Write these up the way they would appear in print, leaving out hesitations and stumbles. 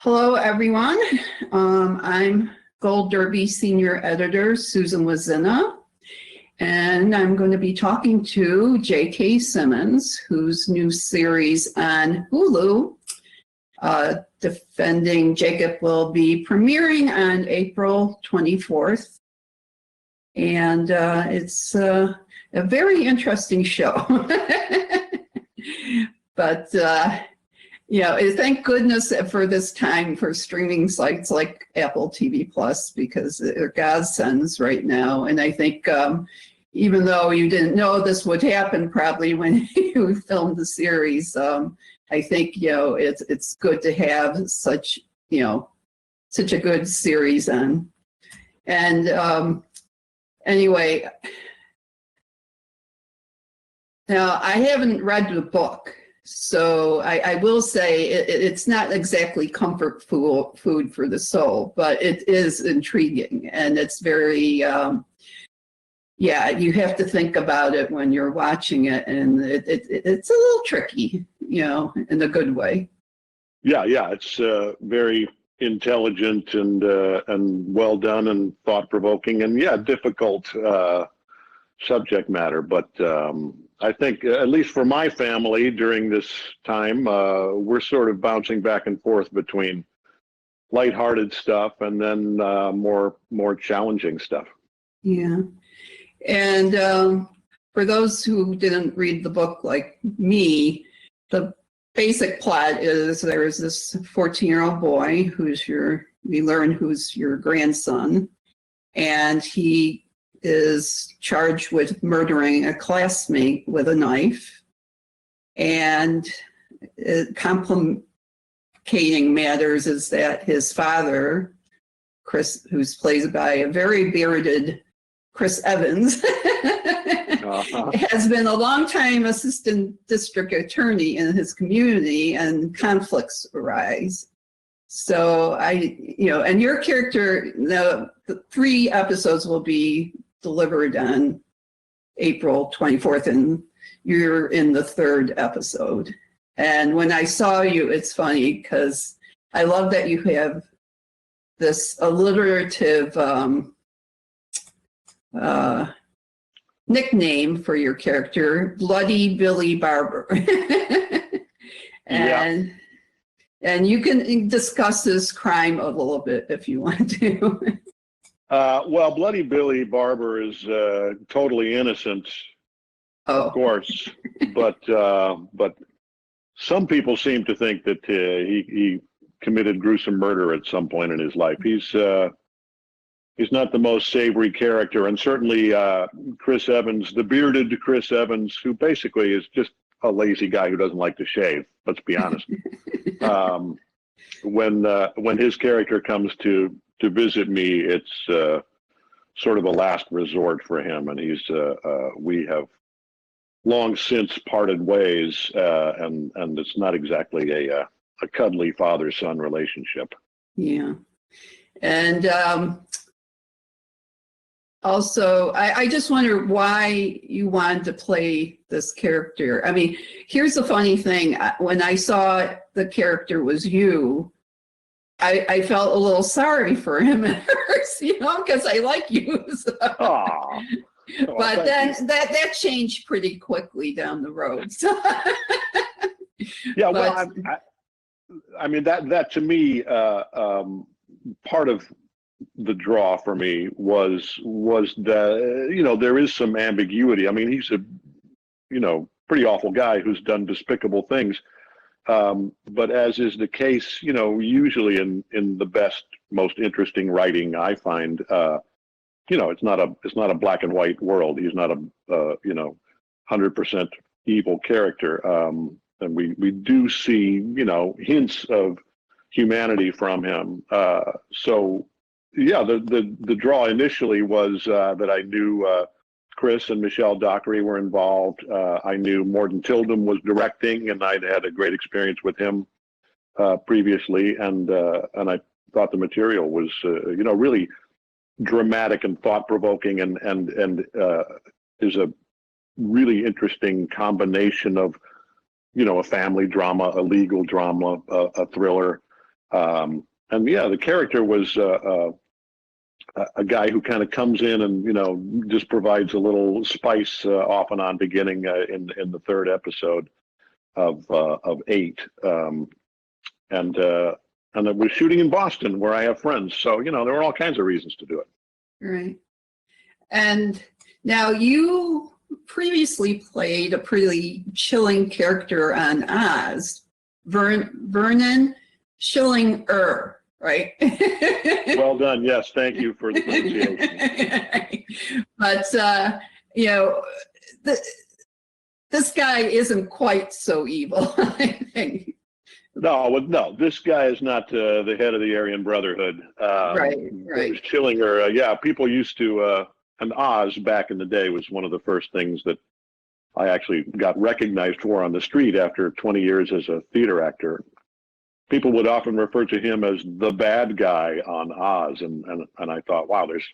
Hello, everyone. I'm Gold Derby Senior Editor Susan Wloszczyna, and I'm going to be talking to JK Simmons, whose new series on Hulu, Defending Jacob, will be premiering on April 24th. And it's a very interesting show. But thank goodness for this time for streaming sites like Apple TV Plus, because they're godsends right now. And I think even though you didn't know this would happen probably when you filmed the series, I think it's good to have such a good series on. And anyway, now I haven't read the book. So I will say it's not exactly comfort food for the soul, but it is intriguing, and it's very, you have to think about it when you're watching it, and it's a little tricky, in a good way. Yeah, it's very intelligent and well done and thought-provoking, and difficult subject matter, but I think, at least for my family during this time, we're sort of bouncing back and forth between lighthearted stuff and then more challenging stuff. Yeah. And for those who didn't read the book like me, the basic plot is there's this 14-year-old boy we learn who's your grandson, and he is charged with murdering a classmate with a knife. And complicating matters is that his father, Chris, who's played by a very bearded Chris Evans, has been a longtime assistant district attorney in his community, and conflicts arise. So and your character, the 3 episodes will be delivered on April 24th, and you're in the 3rd episode. And when I saw you, it's funny because I love that you have this alliterative nickname for your character, Bloody Billy Barber. And you can discuss this crime a little bit if you want to. Well, Bloody Billy Barber is totally innocent, of course, but some people seem to think that he committed gruesome murder at some point in his life. He's not the most savory character, and certainly Chris Evans, the bearded Chris Evans, who basically is just a lazy guy who doesn't like to shave. Let's be honest. When his character comes to visit me, it's sort of a last resort for him, and we have long since parted ways, and it's not exactly a cuddly father-son relationship. Yeah, and also, I just wonder why you wanted to play this character. I mean, here's the funny thing: when I saw the character was you, I felt a little sorry for him at first, because I like you. So. But then that changed pretty quickly down the road. So. Yeah, well, I mean that to me, part of the draw for me was that there is some ambiguity. I mean, he's a pretty awful guy who's done despicable things. But as is the case, usually in the best, most interesting writing, I find, it's not a black and white world. He's not a 100% evil character, and we do see hints of humanity from him. So the draw initially was that I knew Chris and Michelle Dockery were involved. I knew Morton Tildum was directing, and I'd had a great experience with him previously, and I thought the material was really dramatic and thought-provoking, and is a really interesting combination of a family drama, a legal drama, a thriller, And yeah, the character was a guy who kind of comes in and just provides a little spice off and on, beginning in the third episode of 8, and it was shooting in Boston, where I have friends. So there were all kinds of reasons to do it. Right. And now you previously played a pretty chilling character on Oz, Vernon Schillinger, right? Well done. Yes, thank you for the pronunciation. But this guy isn't quite so evil, I think. No, this guy is not the head of the Aryan Brotherhood. Right. Schillinger, yeah, people used to, and Oz back in the day was one of the first things that I actually got recognized for on the street after 20 years as a theater actor. People would often refer to him as the bad guy on Oz, and I thought, wow, there's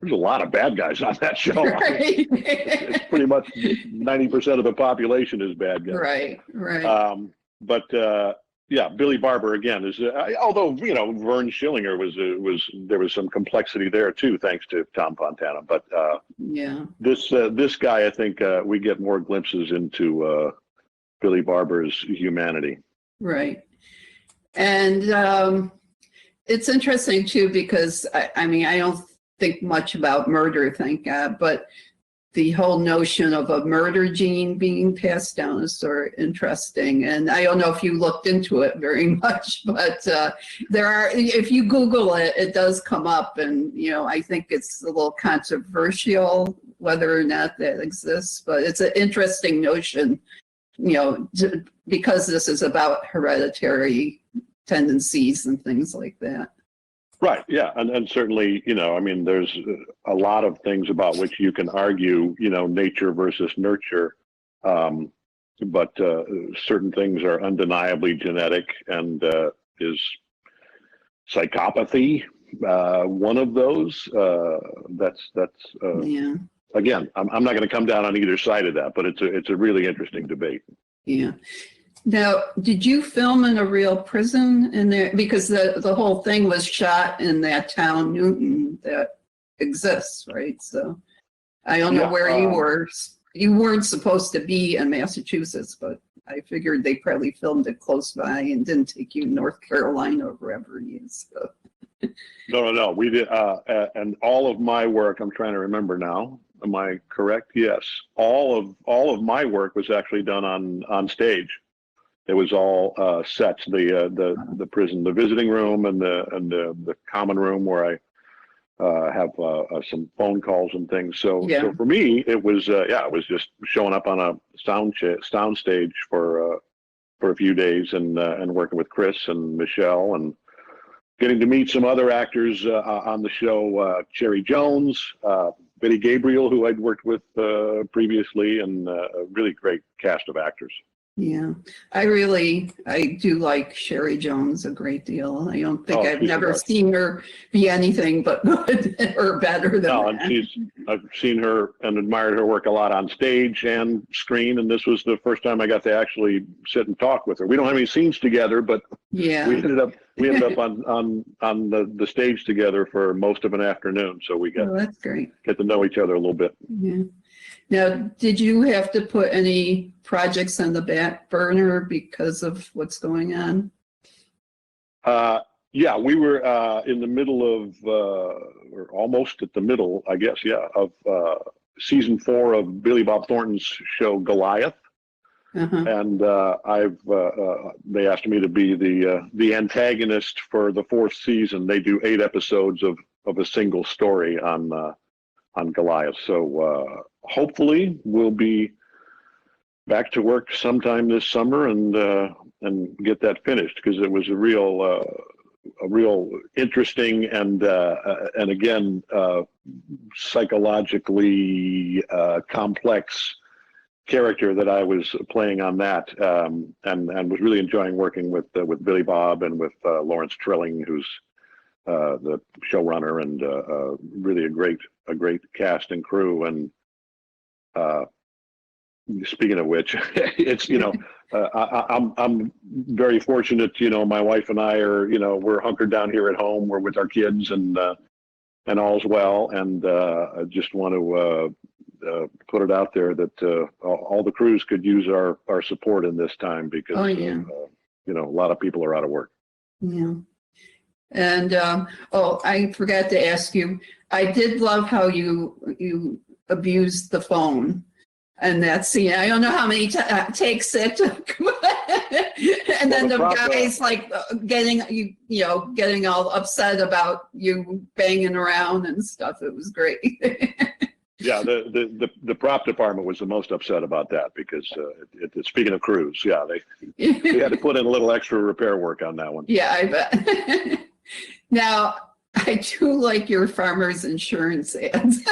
a lot of bad guys on that show. Right. It's pretty much 90% of the population is bad guys. Right. Yeah, Billy Barber again is. Although Vern Schillinger was there was some complexity there too, thanks to Tom Fontana. But this guy, I think we get more glimpses into Billy Barber's humanity. Right, and it's interesting too because I mean I don't think much about murder, thank God, but the whole notion of a murder gene being passed down is sort of interesting. And I don't know if you looked into it very much, but there are, if you Google it, it does come up. And, I think it's a little controversial whether or not that exists, but it's an interesting notion, because this is about hereditary tendencies and things like that. Right. Yeah. And certainly, I mean, there's a lot of things about which you can argue, nature versus nurture. But certain things are undeniably genetic, and is psychopathy one of those? Again, I'm not going to come down on either side of that, but it's a really interesting debate. Yeah. Now, did you film in a real prison in there? Because the whole thing was shot in that town, Newton, that exists, right? So I don't know where you were. You weren't supposed to be in Massachusetts, but I figured they probably filmed it close by and didn't take you to North Carolina or wherever he is. So. No. We did, and all of my work, I'm trying to remember now. Am I correct? Yes. All of my work was actually done on stage. It was all sets. The prison, the visiting room, and the common room where I have some phone calls and things. So for me, it was just showing up on a sound stage for a few days and working with Chris and Michelle and getting to meet some other actors on the show. Cherry Jones, Betty Gabriel, who I'd worked with previously, and a really great cast of actors. Yeah, I do like Sherry Jones a great deal. I don't think I've never seen her be anything but good or better than that. And I've seen her and admired her work a lot on stage and screen, and this was the first time I got to actually sit and talk with her. We don't have any scenes together, but we ended up on the stage together for most of an afternoon, so we that's great. Get to know each other a little bit. Yeah. Now, did you have to put any projects on the back burner because of what's going on? Yeah, we were in the middle of, or almost at the middle, I guess, of season 4 of Billy Bob Thornton's show Goliath. And they asked me to be the antagonist for the 4th season. They do 8 episodes of a single story on Goliath. So hopefully we'll be back to work sometime this summer and get that finished, because it was a real interesting and again psychologically complex character that I was playing on that, and was really enjoying working with Billy Bob and with Lawrence Trilling, who's the showrunner, and really a great cast and crew. And speaking of which, it's, I'm very fortunate, my wife and I are, we're hunkered down here at home. We're with our kids and all's well. And I just want to put it out there that all the crews could use our support in this time because, a lot of people are out of work. Yeah. And, I forgot to ask you, I did love how you abused the phone. And that scene, I don't know how many takes it took, and then the guy's like getting all upset about you banging around and stuff. It was great. Yeah, the prop department was the most upset about that because speaking of crews, they had to put in a little extra repair work on that one. Yeah, I bet. Now, I do like your farmers insurance ads.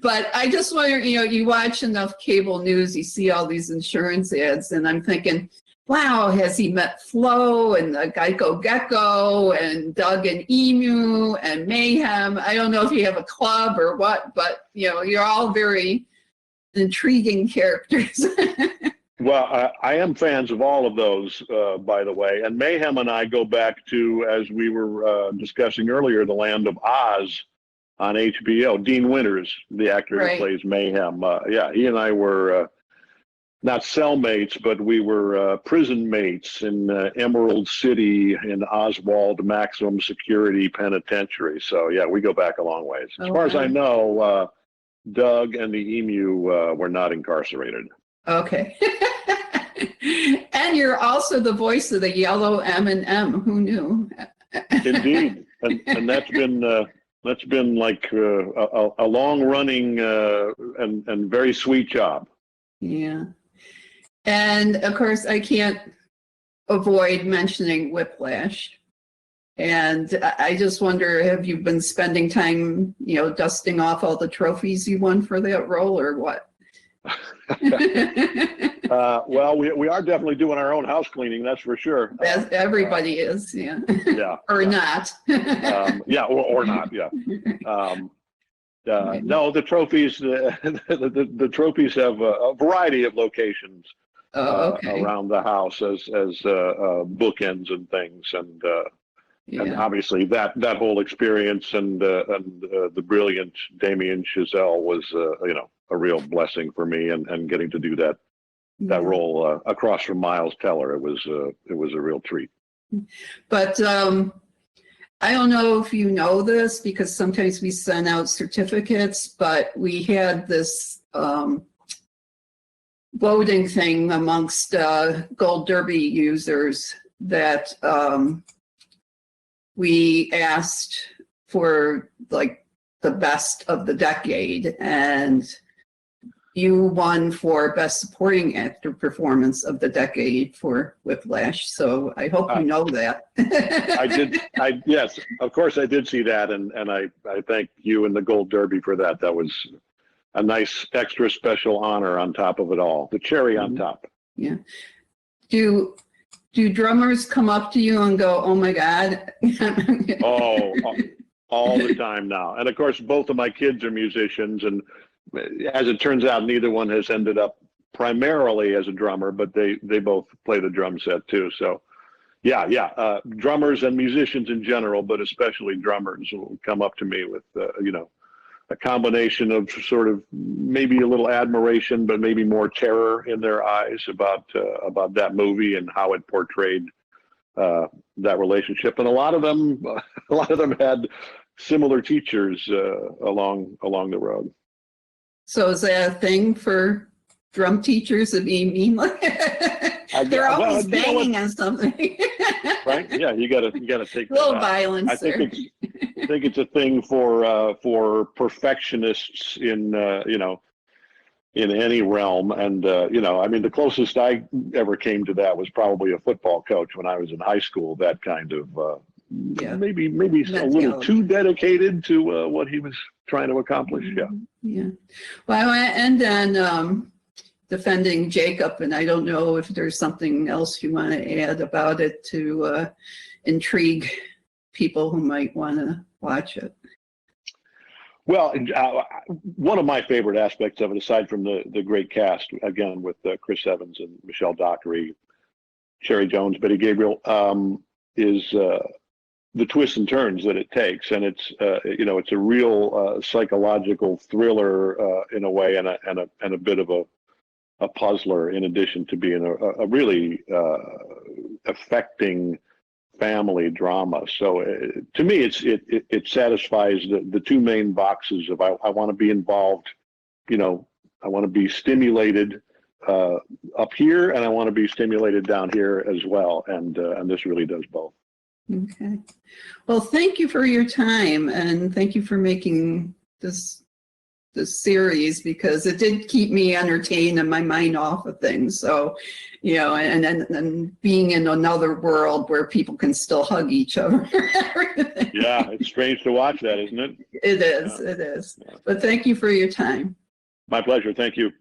But I just wonder, you watch enough cable news, you see all these insurance ads, and I'm thinking, wow, has he met Flo and the Geico Gecko and Doug and Emu and Mayhem? I don't know if you have a club or what, but, you're all very intriguing characters. Well, I am fans of all of those, by the way. And Mayhem and I go back to, as we were discussing earlier, The Land of Oz on HBO. Dean Winters, the actor who plays Mayhem. He and I were not cellmates, but we were prison mates in Emerald City in Oswald Maximum Security Penitentiary. So, we go back a long ways. As far as I know, Doug and the Emu were not incarcerated. Okay. And you're also the voice of the Yellow M&M. Who knew? Indeed. And that's been like a long-running and very sweet job. Yeah. And, of course, I can't avoid mentioning Whiplash. And I just wonder, have you been spending time, dusting off all the trophies you won for that role or what? Well, we are definitely doing our own house cleaning, that's for sure. Everybody is, yeah. Or not. Or not, yeah. No, the trophies, the trophies have a variety of locations around the house as bookends and things, and obviously that whole experience and the brilliant Damien Chazelle was a real blessing for me, and getting to do that role across from Miles Teller, it was a real treat. But I don't know if you know this, because sometimes we send out certificates, but we had this voting thing amongst Gold Derby users that we asked for like the best of the decade, and you won for Best Supporting Actor Performance of the Decade for Whiplash. So I hope you know that. I did. Yes, of course I did see that, and I thank you and the Gold Derby for that. That was a nice extra special honor on top of it all. The cherry on top. Yeah. Do drummers come up to you and go, "Oh my God"? All the time now. And of course, both of my kids are musicians, and as it turns out, neither one has ended up primarily as a drummer, but they both play the drum set too. So drummers and musicians in general, but especially drummers, will come up to me with a combination of sort of maybe a little admiration, but maybe more terror in their eyes about that movie and how it portrayed that relationship. And a lot of them had similar teachers along the road. So is that a thing for drum teachers to be mean? They're always banging on something. Right? Yeah, you gotta take a little violence. I think it's a thing for perfectionists in any realm. And the closest I ever came to that was probably a football coach when I was in high school. That kind of maybe a little too dedicated to what he was trying to accomplish. Yeah. Well, I want to end on defending Jacob, and I don't know if there's something else you want to add about it to intrigue people who might want to watch it. Well, one of my favorite aspects of it, aside from the great cast, again with Chris Evans and Michelle Dockery, Sherry Jones, Betty Gabriel, is the twists and turns that it takes, and it's it's a real psychological thriller in a way, and a bit of a puzzler, in addition to being a really affecting family drama. So to me, it satisfies the two main boxes of I want to be involved, I want to be stimulated up here, and I want to be stimulated down here as well, and this really does both. Okay. Well, thank you for your time, and thank you for making this series, because it did keep me entertained and my mind off of things. So, and being in another world where people can still hug each other. Yeah, it's strange to watch that, isn't it? It is. Yeah. It is. But thank you for your time. My pleasure. Thank you.